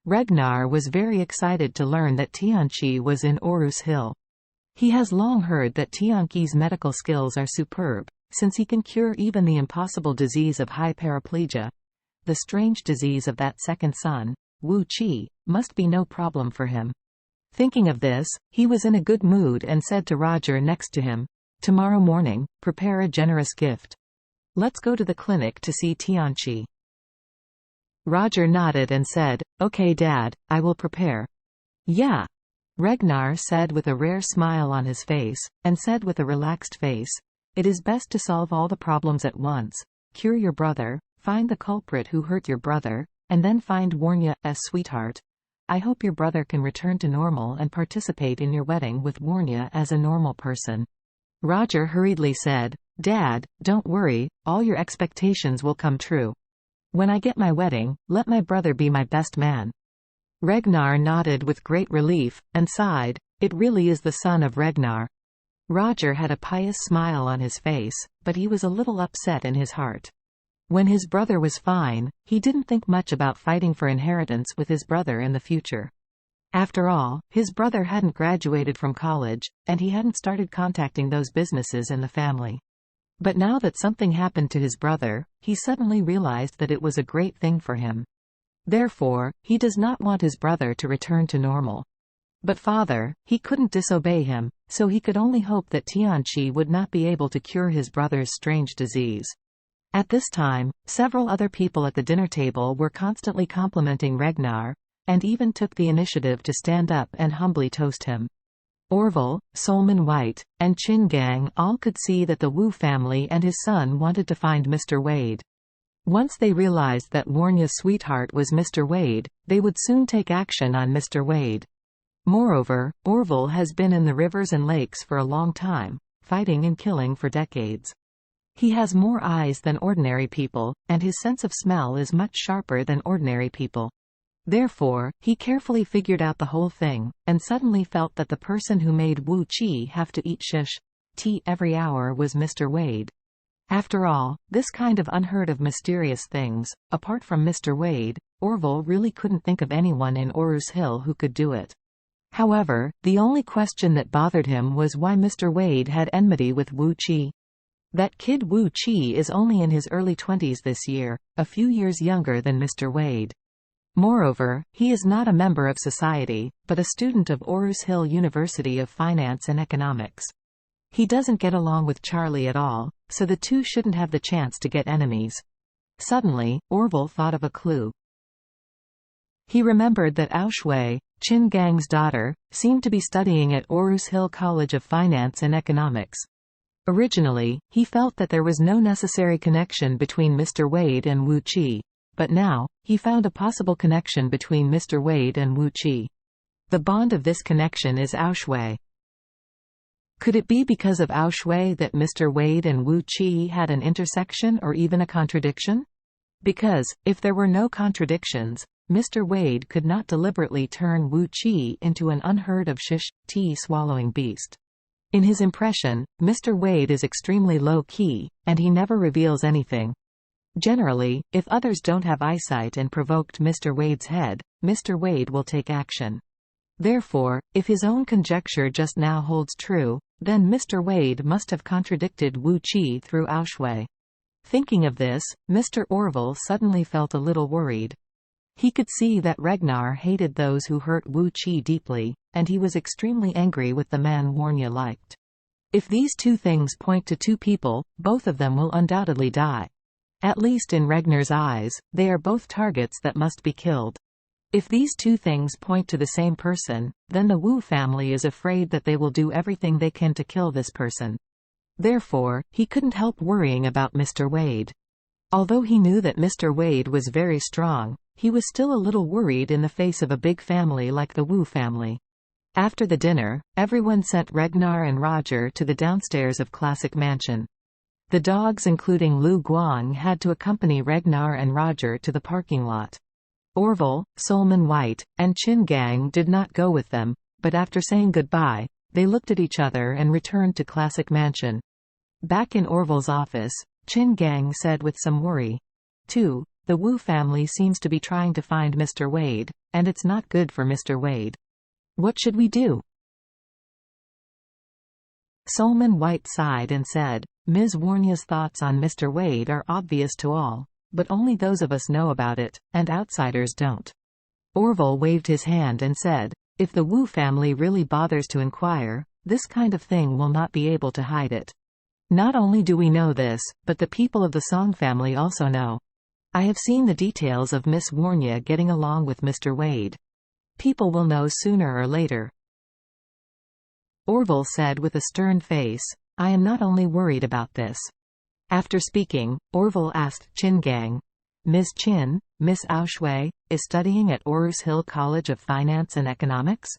Ragnar was very excited to learn that Tianqi was in Orus Hill. He has long heard that Tianqi's medical skills are superb, since he can cure even the impossible disease of high paraplegia. The strange disease of that second son, Wu Qi, must be no problem for him. Thinking of this, he was in a good mood and said to Roger next to him, "Tomorrow morning, prepare a generous gift. Let's go to the clinic to see Tianqi." Roger nodded and said, "Okay Dad, I will prepare." "Yeah," Ragnar said with a rare smile on his face, and said with a relaxed face, "It is best to solve all the problems at once. Cure your brother, find the culprit who hurt your brother, and then find Warnya's sweetheart. I hope your brother can return to normal and participate in your wedding with Warnya as a normal person." Roger hurriedly said, "Dad, don't worry, all your expectations will come true. When I get my wedding, let my brother be my best man." Ragnar nodded with great relief, and sighed, "It really is the son of Ragnar." Roger had a pious smile on his face, but he was a little upset in his heart. When his brother was fine, he didn't think much about fighting for inheritance with his brother in the future. After all, his brother hadn't graduated from college, and he hadn't started contacting those businesses in the family. But now that something happened to his brother, he suddenly realized that it was a great thing for him. Therefore, he does not want his brother to return to normal. But father, he couldn't disobey him, so he could only hope that Tianqi would not be able to cure his brother's strange disease. At this time, several other people at the dinner table were constantly complimenting Ragnar, and even took the initiative to stand up and humbly toast him. Orville, Solomon White, and Qin Gang all could see that the Wu family and his son wanted to find Mr. Wade. Once they realized that Warnya's sweetheart was Mr. Wade, they would soon take action on Mr. Wade. Moreover, Orville has been in the rivers and lakes for a long time, fighting and killing for decades. He has more eyes than ordinary people, and his sense of smell is much sharper than ordinary people. Therefore, he carefully figured out the whole thing, and suddenly felt that the person who made Wu Qi have to eat shish tea every hour was Mr. Wade. After all, this kind of unheard of mysterious things, apart from Mr. Wade, Orville really couldn't think of anyone in Orus Hill who could do it. However, the only question that bothered him was why Mr. Wade had enmity with Wu Qi. That kid Wu Qi is only in his early 20s this year, a few years younger than Mr. Wade. Moreover, he is not a member of society, but a student of Orus Hill University of Finance and Economics. He doesn't get along with Charlie at all, so the two shouldn't have the chance to get enemies. Suddenly, Orville thought of a clue. He remembered that Aoshui, Qin Gang's daughter, seemed to be studying at Orus Hill College of Finance and Economics. Originally, he felt that there was no necessary connection between Mr. Wade and Wu Qi. But now, he found a possible connection between Mr. Wade and Wu Qi. The bond of this connection is Aoshui. Could it be because of Aoshui that Mr. Wade and Wu Qi had an intersection or even a contradiction? Because, if there were no contradictions, Mr. Wade could not deliberately turn Wu Qi into an unheard of shish tea-swallowing beast. In his impression, Mr. Wade is extremely low-key, and he never reveals anything. Generally, if others don't have eyesight and provoked Mr. Wade's head, Mr. Wade will take action. Therefore, if his own conjecture just now holds true, then Mr. Wade must have contradicted Wu Qi through Aoshui. Thinking of this, Mr. Orville suddenly felt a little worried. He could see that Ragnar hated those who hurt Wu Qi deeply, and he was extremely angry with the man Warnya liked. If these two things point to two people, both of them will undoubtedly die. At least in Ragnar's eyes, they are both targets that must be killed. If these two things point to the same person, then the Wu family is afraid that they will do everything they can to kill this person. Therefore, he couldn't help worrying about Mr. Wade. Although he knew that Mr. Wade was very strong, he was still a little worried in the face of a big family like the Wu family. After the dinner, everyone sent Ragnar and Roger to the downstairs of Classic Mansion. The dogs including Lu Guang had to accompany Ragnar and Roger to the parking lot. Orville, Solomon White, and Qin Gang did not go with them, but after saying goodbye, they looked at each other and returned to Classic Mansion. Back in Orville's office, Qin Gang said with some worry, "The Wu family seems to be trying to find Mr. Wade, and it's not good for Mr. Wade. What should we do? Solomon White sighed and said, Ms. Warnia's thoughts on Mr. Wade are obvious to all, but only those of us know about it, and outsiders don't. Orville waved his hand and said, if the Wu family really bothers to inquire, this kind of thing will not be able to hide it. Not only do we know this, but the people of the Song family also know. I have seen the details of Miss Warnia getting along with Mr. Wade. People will know sooner or later. Orville said with a stern face, I am not only worried about this. After speaking, Orville asked Qin Gang, Ms. Qin, Miss Aoshui, is studying at Orus Hill College of Finance and Economics?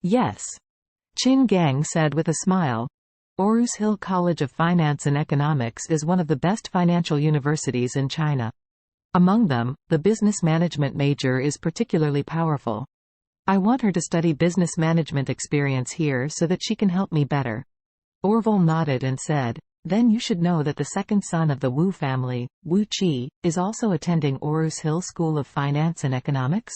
Yes. Qin Gang said with a smile. Orus Hill College of Finance and Economics is one of the best financial universities in China. Among them, the business management major is particularly powerful. I want her to study business management experience here so that she can help me better. Orville nodded and said, then you should know that the second son of the Wu family, Wu Qi, is also attending Orus Hill School of Finance and Economics?